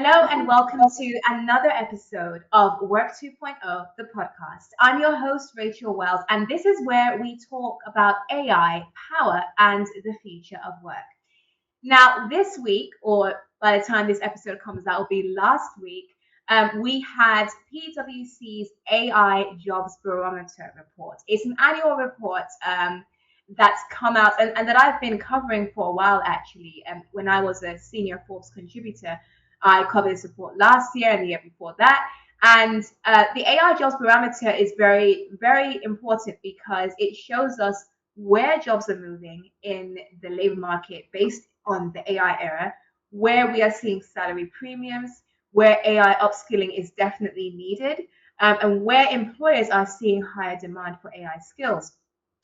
Hello and welcome to another episode of Work 2.0, the podcast. I'm your host, Rachel Wells, and this is where we talk about AI, power, and the future of work. Now, this week, or by the time this episode comes out, will be last week, we had PwC's AI Jobs Barometer report. It's an annual report that's come out and that I've been covering for a while, actually. When I was a senior Forbes contributor, I covered this report last year and the year before that. And the AI Jobs Barometer is very, very important because it shows us where jobs are moving in the labor market based on the AI era, where we are seeing salary premiums, where AI upskilling is definitely needed, and where employers are seeing higher demand for AI skills.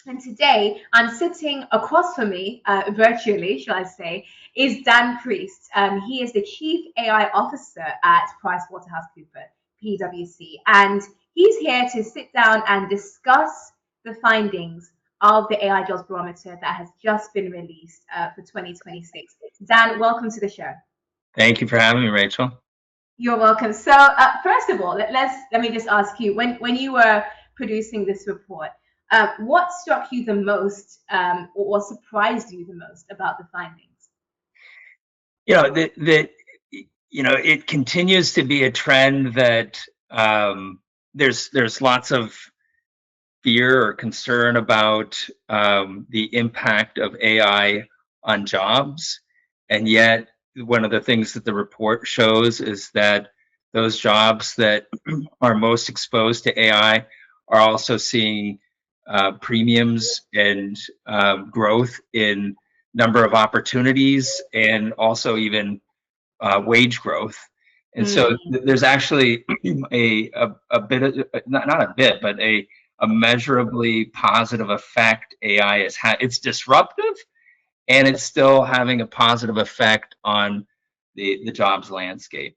And today, I'm sitting across from me, virtually, shall I say, is Dan Priest. He is the Chief AI Officer at PricewaterhouseCoopers, PwC, and he's here to sit down and discuss the findings of the AI Jobs Barometer that has just been released for 2026. Dan, welcome to the show. Thank you for having me, Rachel. You're welcome. So, first of all, let me just ask you, when you were producing this report, what struck you the most, or surprised you the most about the findings? It continues to be a trend that there's lots of fear or concern about the impact of AI on jobs, and yet one of the things that the report shows is that those jobs that are most exposed to AI are also seeing premiums and growth in number of opportunities and also even wage growth. And so there's actually a bit of, not a bit, but a measurably positive effect AI has had. It's disruptive, and it's still having a positive effect on the jobs landscape.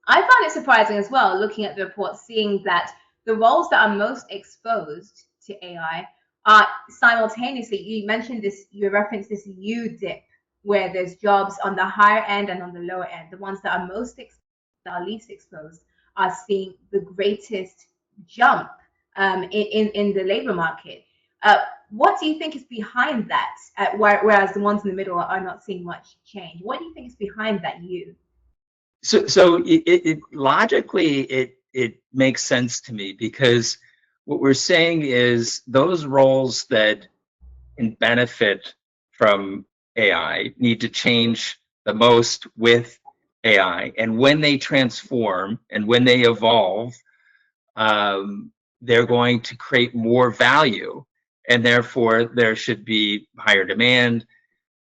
I found it surprising as well, looking at the report, seeing that the roles that are most exposed to AI are simultaneously, you mentioned this, you referenced this U dip, where there's jobs on the higher end and on the lower end. The ones that are that are least exposed are seeing the greatest jump in the labor market. What do you think is behind that? Whereas the ones in the middle are not seeing much change. What do you think is behind that U? So it logically it makes sense to me, because what we're saying is those roles that can benefit from AI need to change the most with AI, and when they transform and when they evolve, they're going to create more value, and therefore there should be higher demand,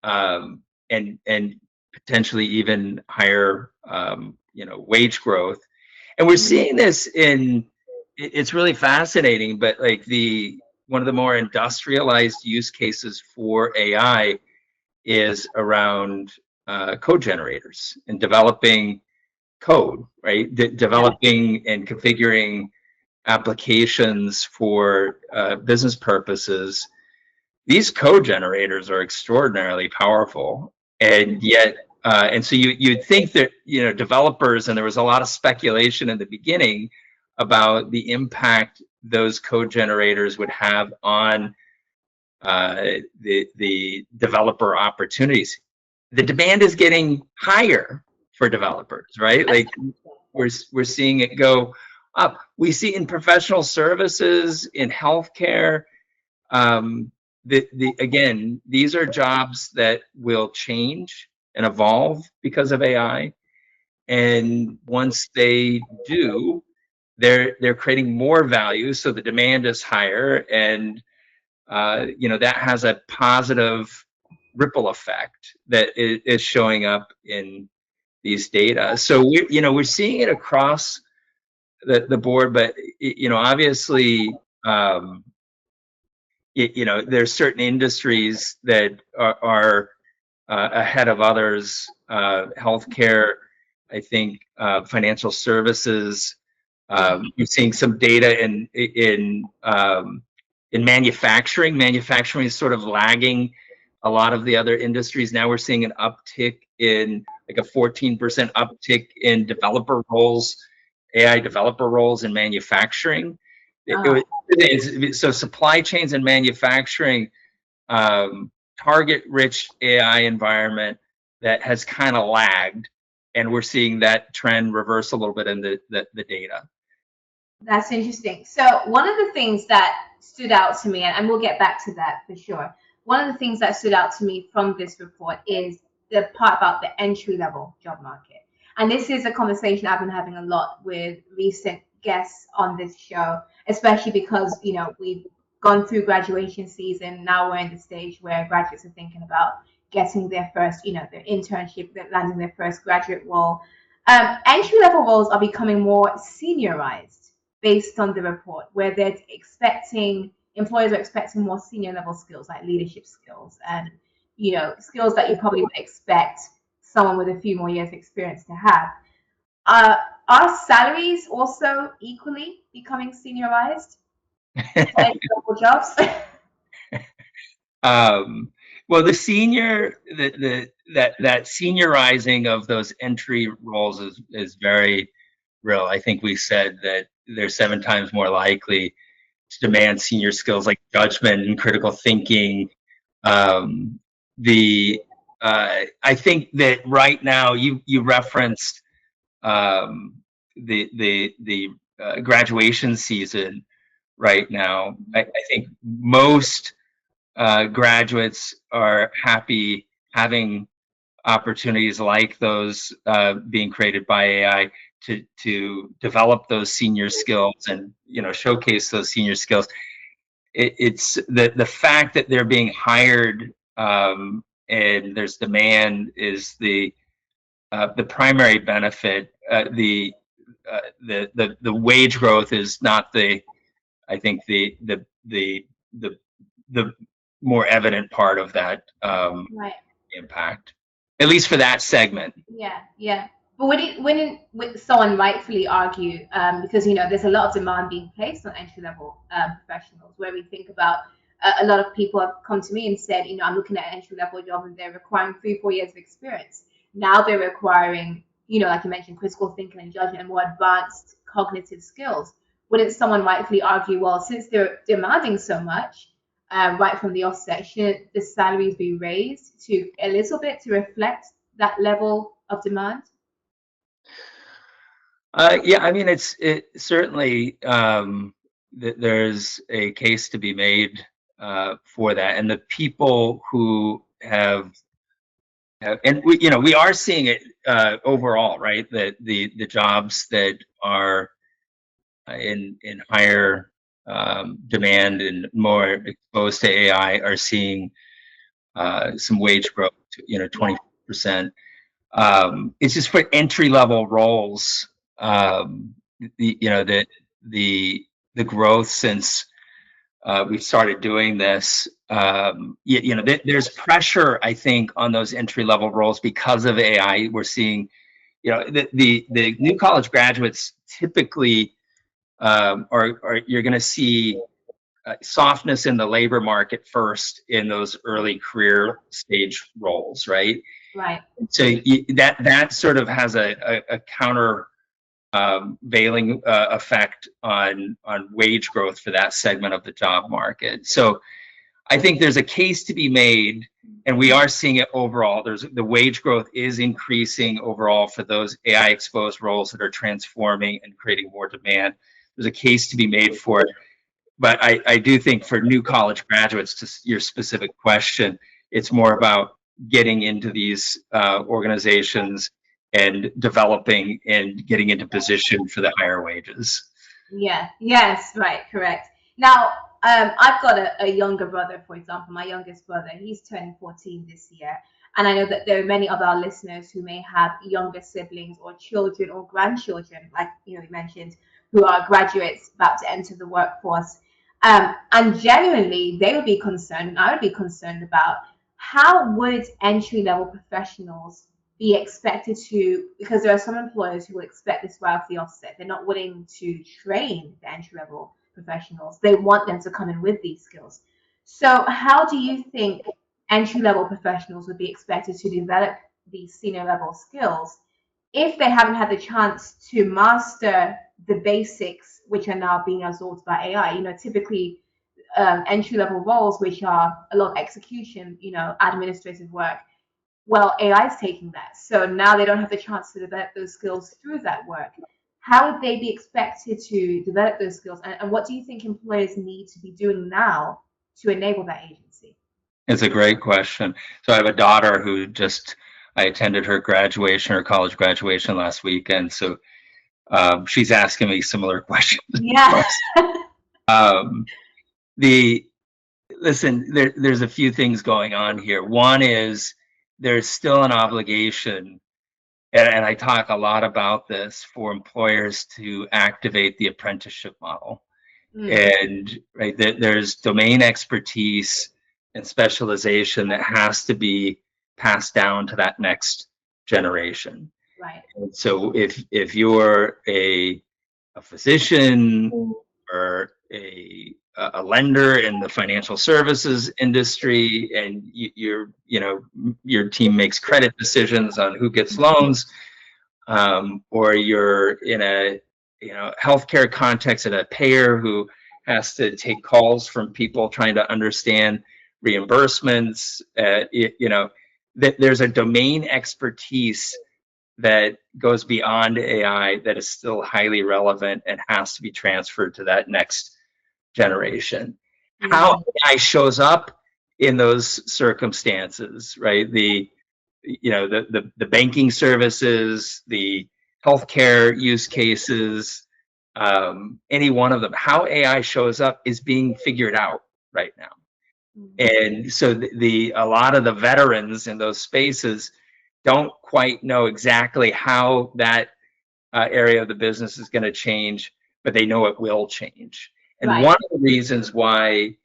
and potentially even higher wage growth. And we're seeing this it's really fascinating, but like one of the more industrialized use cases for AI is around code generators and developing code, right? Developing and configuring applications for business purposes. These code generators are extraordinarily powerful, and yet, and so you'd think that developers, and there was a lot of speculation in the beginning about the impact those code generators would have on the developer opportunities. The demand is getting higher for developers, right? Like we're seeing it go up. We see in professional services, in healthcare. Again, these are jobs that will change and evolve because of AI, and once they do, they're creating more value, so the demand is higher, and that has a positive ripple effect that is showing up in these data. So we're seeing it across the board, but obviously, there's certain industries that are ahead of others. Healthcare, I think, financial services. You're seeing some data in manufacturing. Manufacturing is sort of lagging a lot of the other industries. Now we're seeing an uptick in like a 14% uptick in developer roles, AI developer roles in manufacturing. So supply chains and manufacturing, target-rich AI environment that has kind of lagged, and we're seeing that trend reverse a little bit in the data. That's interesting. So one of the things that stood out to me, and we'll get back to that for sure. One of the things that stood out to me from this report is the part about the entry level job market. And this is a conversation I've been having a lot with recent guests on this show, especially because, we've gone through graduation season. Now we're in the stage where graduates are thinking about getting their first, their internship, landing their first graduate role. Entry level roles are becoming more seniorized based on the report, where they're expecting employers are expecting more senior level skills like leadership skills and skills that you probably would expect someone with a few more years experience to have. Are salaries also equally becoming seniorized for entry level jobs? Well, the senior, that seniorizing of those entry roles is very real. I think we said that they're 7 times more likely to demand senior skills like judgment and critical thinking. I think that right now you referenced the graduation season right now. I think most graduates are happy having opportunities like those being created by AI to develop those senior skills and showcase those senior skills. It's the fact that they're being hired and there's demand is the primary benefit. The wage growth is not I think the more evident part of that Right. impact, at least for that segment. Yeah. But would someone rightfully argue, because there's a lot of demand being placed on entry level professionals, where we think about a lot of people have come to me and said, I'm looking at an entry level job and they're requiring 3-4 years of experience. Now they're requiring, like you mentioned, critical thinking and judgment and more advanced cognitive skills. Wouldn't someone rightfully argue, well, since they're demanding so much, right from the offset, should the salaries be raised to a little bit to reflect that level of demand? Yeah, I mean, it certainly there's a case to be made for that, and the people who and we are seeing it overall, right? That the jobs that are in higher demand and more exposed to AI are seeing some wage growth, 20%. It's just for entry level roles. The the growth since we've started doing this. There's pressure, I think, on those entry level roles because of AI. We're seeing, the new college graduates typically are you're going to see softness in the labor market first in those early career stage roles, right? Right. So that sort of has a counter veiling effect on wage growth for that segment of the job market. So I think there's a case to be made, and we are seeing it overall. The wage growth is increasing overall for those AI exposed roles that are transforming and creating more demand. There's a case to be made for it. But I do think for new college graduates, to your specific question, it's more about getting into these organizations and developing and getting into position for the higher wages. Yeah. Yes. Right. Correct. Now, I've got a younger brother, for example, my youngest brother. He's turning 14 this year. And I know that there are many of our listeners who may have younger siblings or children or grandchildren, like you mentioned, who are graduates about to enter the workforce. And genuinely, they would be concerned, and I would be concerned about how would entry level professionals be expected to, because there are some employers who will expect this right off the offset. They're not willing to train the entry level professionals. They want them to come in with these skills. So how do you think entry level professionals would be expected to develop these senior level skills, if they haven't had the chance to master the basics, which are now being absorbed by AI, typically entry level roles, which are a lot of execution, administrative work. Well, AI is taking that. So now they don't have the chance to develop those skills through that work. How would they be expected to develop those skills? And what do you think employers need to be doing now to enable that agency? It's a great question. So I have a daughter who I attended her graduation, her college graduation last weekend. So she's asking me similar questions. Yeah. um, Listen, there's a few things going on here. One is there's still an obligation, and I talk a lot about this, for employers to activate the apprenticeship model. And right, there's domain expertise and specialization that has to be passed down to that next generation. Right. And so if you're a physician or a lender in the financial services industry, and your team makes credit decisions on who gets loans, or you're in a healthcare context at a payer who has to take calls from people trying to understand reimbursements, that there's a domain expertise that goes beyond AI that is still highly relevant and has to be transferred to that next generation. How AI shows up in those circumstances, right? The banking services, the healthcare use cases, any one of them, how AI shows up is being figured out right now. And so a lot of the veterans in those spaces don't quite know exactly how that area of the business is going to change, but they know it will change. And Right. one of the reasons why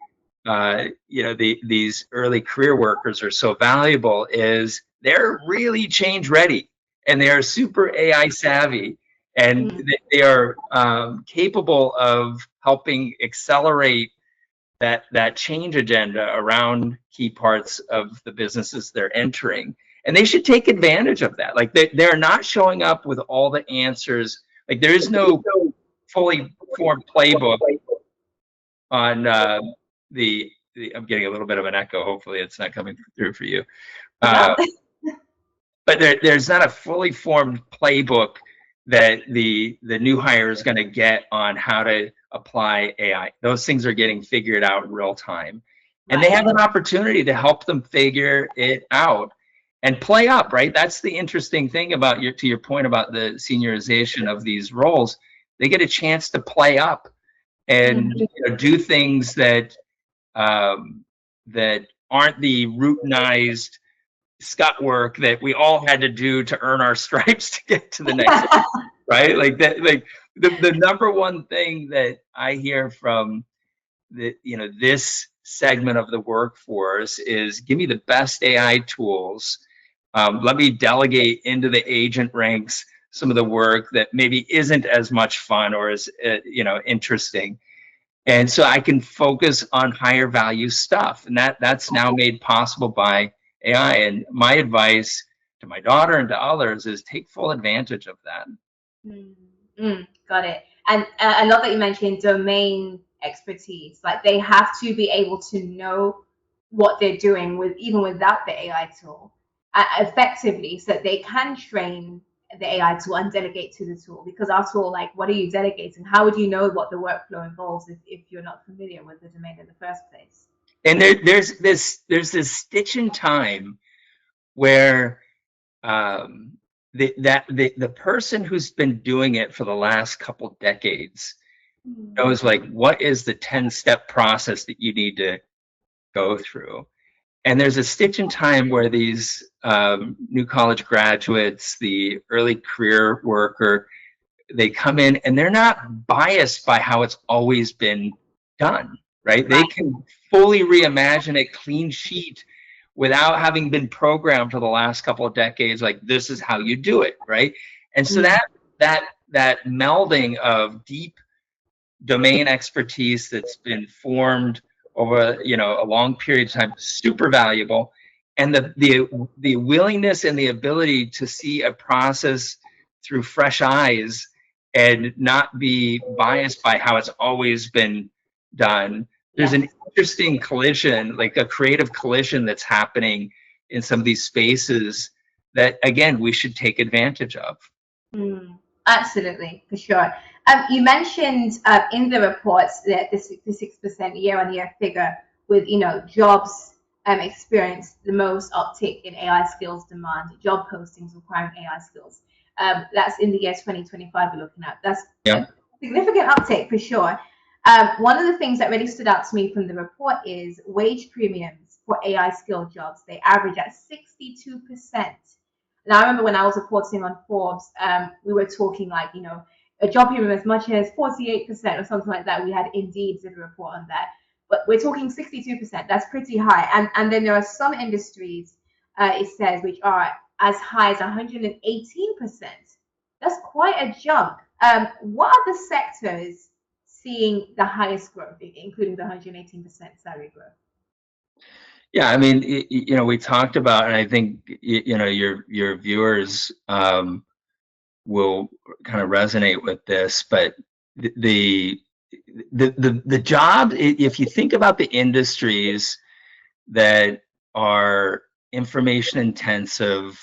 these early career workers are so valuable is they're really change ready, and they are super AI savvy, and they are capable of helping accelerate that change agenda around key parts of the businesses they're entering. And they should take advantage of that. Like they're not showing up with all the answers. Like there is no fully formed playbook on I'm getting a little bit of an echo. Hopefully it's not coming through for you. But there's not a fully formed playbook that the new hire is going to get on how to apply AI. Those things are getting figured out in real time. And they have an opportunity to help them figure it out and play up, right? That's the interesting thing about to your point about the seniorization of these roles. They get a chance to play up and do things that that aren't the routinized scut work that we all had to do to earn our stripes to get to the next one, right? Like that, like the number one thing that I hear from this segment of the workforce is, give me the best AI tools. Let me delegate into the agent ranks some of the work that maybe isn't as much fun or as interesting. And so I can focus on higher value stuff. And that's now made possible by AI. And my advice to my daughter and to others is take full advantage of that. Got it. And I love that you mentioned domain expertise. Like they have to be able to know what they're doing even without the AI tool effectively, so that they can train the AI tool and delegate to the tool. Because after all, like, what are you delegating? How would you know what the workflow involves if you're not familiar with the domain in the first place? And there's this stitch in time where the person who's been doing it for the last couple decades knows, like, what is the 10-step process that you need to go through. And there's a stitch in time where these new college graduates, the early career worker, they come in and they're not biased by how it's always been done, right? They can fully reimagine a clean sheet without having been programmed for the last couple of decades. Like, this is how you do it, right? And so that melding of deep domain expertise that's been formed over a long period of time, super valuable. and the willingness and the ability to see a process through fresh eyes and not be biased by how it's always been done. There's Yes. an interesting collision, like a creative collision that's happening in some of these spaces that, again, we should take advantage of. Absolutely, for sure. You mentioned in the reports that the 66% year-on-year figure with, jobs experienced the most uptick in AI skills demand, job postings requiring AI skills. That's in the year 2025 we're looking at. That's Yeah. a significant uptick for sure. One of the things that really stood out to me from the report is wage premiums for AI skilled jobs. They average at 62%. And I remember when I was reporting on Forbes, we were talking like, a job premium as much as 48% or something like that. We had Indeed did a report on that. But we're talking 62%. That's pretty high. And then there are some industries, it says, which are as high as 118%. That's quite a jump. What are the sectors seeing the highest growth, including the 118% salary growth? Yeah, I mean, we talked about, and I think your viewers will kind of resonate with this, but the job, if you think about the industries that are information intensive,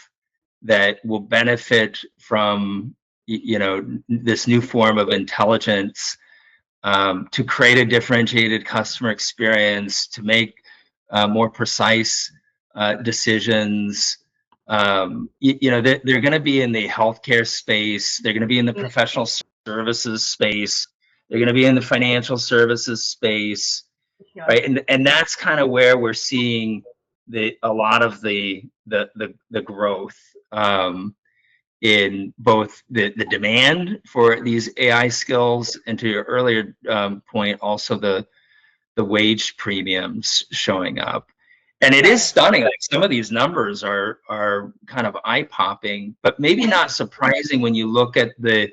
that will benefit from this new form of intelligence, to create a differentiated customer experience, to make more precise decisions. They're going to be in the healthcare space. They're going to be in the professional services space. They're going to be in the financial services space, right? And that's kind of where we're seeing a lot of the growth, in both the demand for these AI skills, and to your earlier point, also the wage premiums showing up. And it is stunning. Like, some of these numbers are kind of eye-popping, but maybe not surprising when you look at the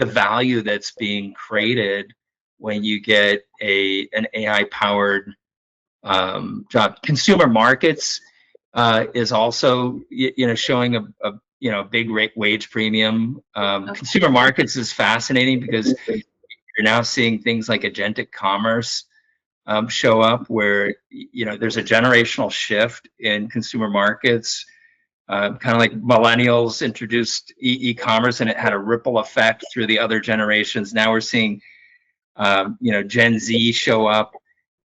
value that's being created when you get an AI-powered job. Consumer markets is also showing a big wage premium. Consumer markets is fascinating because you're now seeing things like agentic commerce show up, where there's a generational shift in consumer markets, kind of like millennials introduced e-commerce, and it had a ripple effect through the other generations. Now we're seeing Gen Z show up,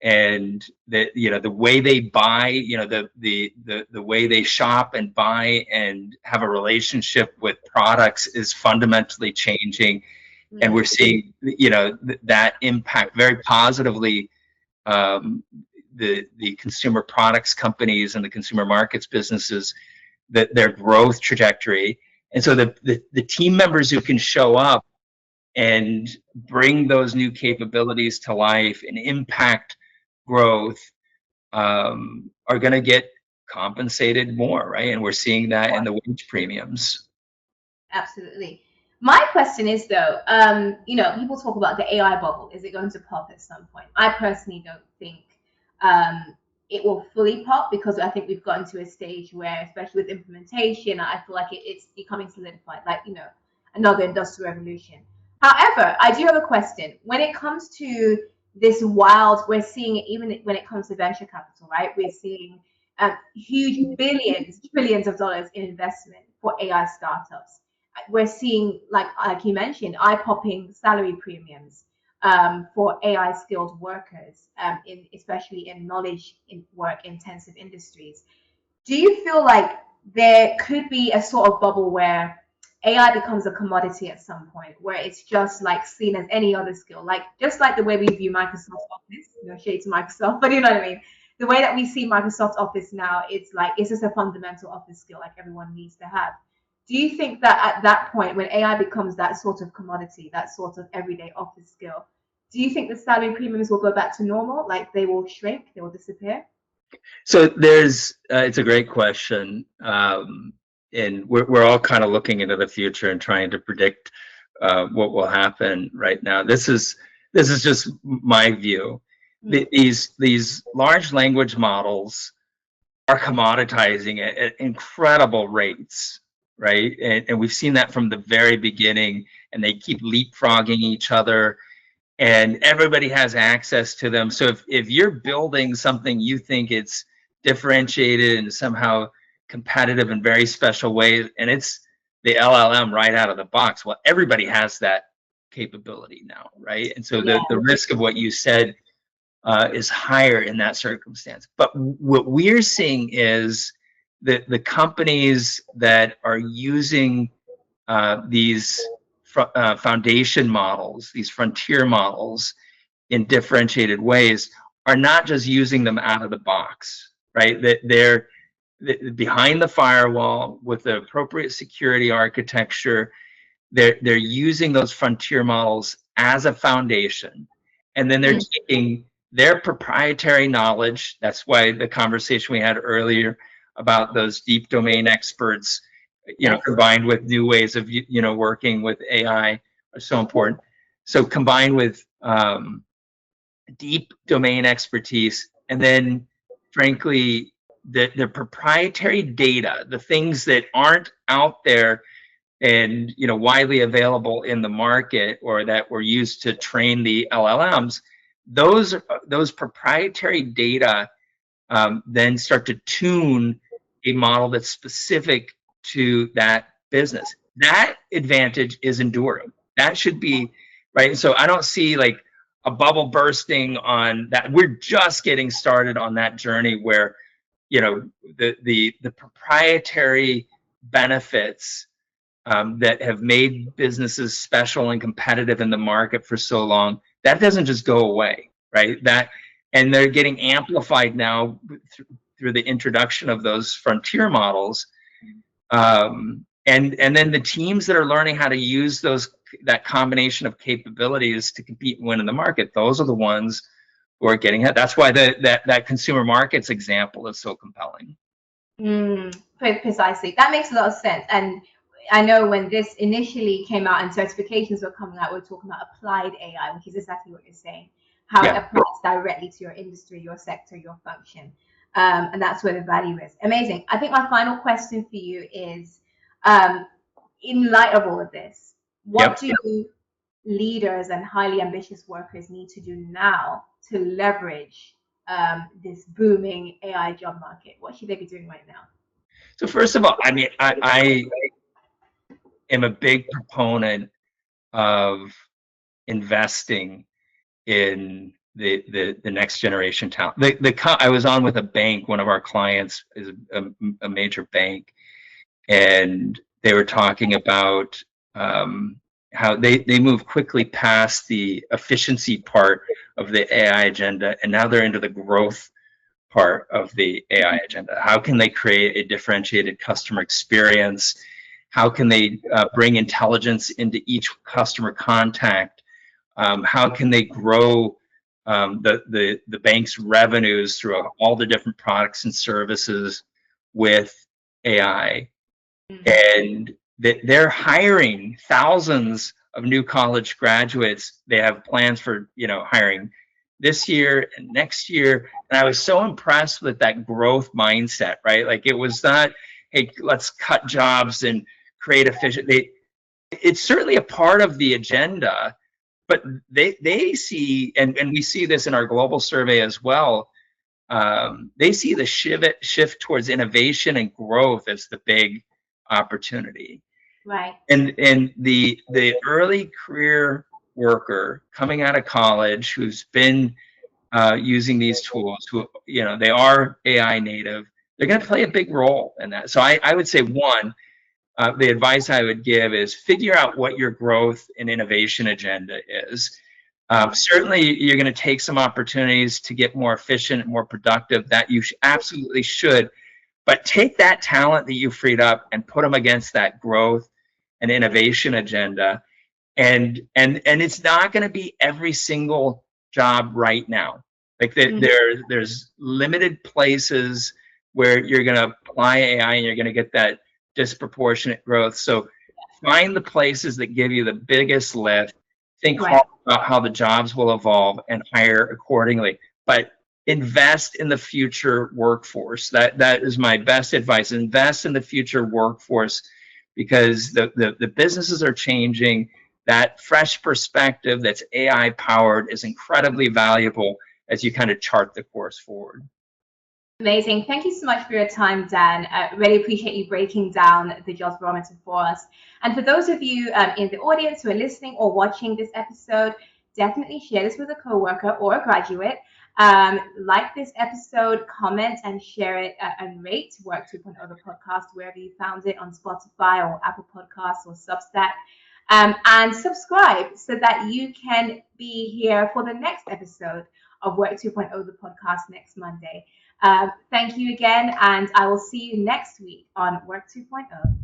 and the way they buy, the way they shop and buy and have a relationship with products is fundamentally changing. And we're seeing that impact very positively the consumer products companies and the consumer markets businesses, that their growth trajectory. And so the team members who can show up and bring those new capabilities to life and impact growth are going to get compensated more, right? And we're seeing that in the wage premiums. Absolutely. My question is though, people talk about the AI bubble. Is it going to pop at some point? I personally don't think it will fully pop, because I think we've gotten to a stage where, especially with implementation, I feel like it's becoming solidified, like, another industrial revolution. However, I do have a question. When it comes to this wild, we're seeing it even when it comes to venture capital, right? We're seeing huge billions, trillions of dollars in investment for AI startups. We're seeing, like you mentioned, eye-popping salary premiums for AI skilled workers, especially in knowledge in work intensive industries. Do you feel like there could be a sort of bubble where AI becomes a commodity at some point, where it's just like seen as any other skill, like just like the way we view Microsoft Office, shade to Microsoft, but you know what I mean? The way that we see Microsoft Office now, it's like it's just a fundamental office skill like everyone needs to have. Do you think that at that point, when AI becomes that sort of commodity, that sort of everyday office skill, do you think the salary premiums will go back to normal? Like they will shrink, they will disappear? So it's a great question. And we're all kind of looking into the future and trying to predict what will happen right now. This is just my view. These large language models are commoditizing it at incredible rates, right? And we've seen that from the very beginning, and they keep leapfrogging each other, and everybody has access to them. So if you're building something you think it's differentiated and somehow competitive in very special ways, and it's the LLM right out of the box, well, everybody has that capability now, right? And so Yeah. the risk of what you said is higher in that circumstance. But what we're seeing is that the companies that are using these foundation models, these frontier models in differentiated ways, are not just using them out of the box, right? That they're behind the firewall with the appropriate security architecture. They're using those frontier models as a foundation, and then they're taking their proprietary knowledge. That's why the conversation we had earlier about those deep domain experts, Yes. combined with new ways of working with AI are so important. So combined with deep domain expertise, and then frankly the proprietary data, the things that aren't out there and widely available in the market or that were used to train the LLMs, those proprietary data then start to tune a model that's specific to that business. That advantage is enduring. That should be right. So I don't see like a bubble bursting on that. We're just getting started on that journey where the proprietary benefits that have made businesses special and competitive in the market for so long, that doesn't just go away, right? And they're getting amplified now through the introduction of those frontier models. And then the teams that are learning how to use that combination of capabilities to compete and win in the market, those are the ones who are getting ahead. That's why that consumer markets example is so compelling. Precisely. That makes a lot of sense. And I know when this initially came out and certifications were coming out, we're talking about applied AI, which is exactly what you're saying, how it applies directly to your industry, your sector, your function. And that's where the value is. Amazing. I think my final question for you is, in light of all of this, what do leaders and highly ambitious workers need to do now to leverage this booming AI job market? What should they be doing right now? So first of all, I mean, I am a big proponent of investing in the next generation talent. I was on with a bank. One of our clients is a major bank, and they were talking about how they move quickly past the efficiency part of the AI agenda, and now they're into the growth part of the AI agenda. How can they create a differentiated customer experience? How can they bring intelligence into each customer contact? How can they grow the bank's revenues through all the different products and services with AI? And they're hiring thousands of new college graduates. They have plans for hiring this year and next year. And I was so impressed with that growth mindset, right? Like it was not, hey, let's cut jobs and create efficient. It's certainly a part of the agenda, but they see, and we see this in our global survey as well. They see the shift towards innovation and growth as the big opportunity. Right. And the early career worker coming out of college who's been using these tools, who they are AI native, they're going to play a big role in that. So I would say one, the advice I would give is figure out what your growth and innovation agenda is. Certainly, you're going to take some opportunities to get more efficient and more productive. That you absolutely should, but take that talent that you freed up and put them against that growth and innovation agenda. And it's not going to be every single job right now. Like there's limited places where you're going to apply AI and you're going to get that disproportionate growth. So find the places that give you the biggest lift. Think hard about how the jobs will evolve and hire accordingly. But invest in the future workforce. That is my best advice. Invest in the future workforce because the businesses are changing. That fresh perspective that's AI powered is incredibly valuable as you kind of chart the course forward. Amazing. Thank you so much for your time, Dan. I really appreciate you breaking down the jobs barometer for us. And for those of you in the audience who are listening or watching this episode, definitely share this with a coworker or a graduate. Like this episode, comment and share it and rate Work 2.0 the podcast wherever you found it on Spotify or Apple Podcasts or Substack. And subscribe so that you can be here for the next episode of Work 2.0 the podcast next Monday. Thank you again, and I will see you next week on Work 2.0.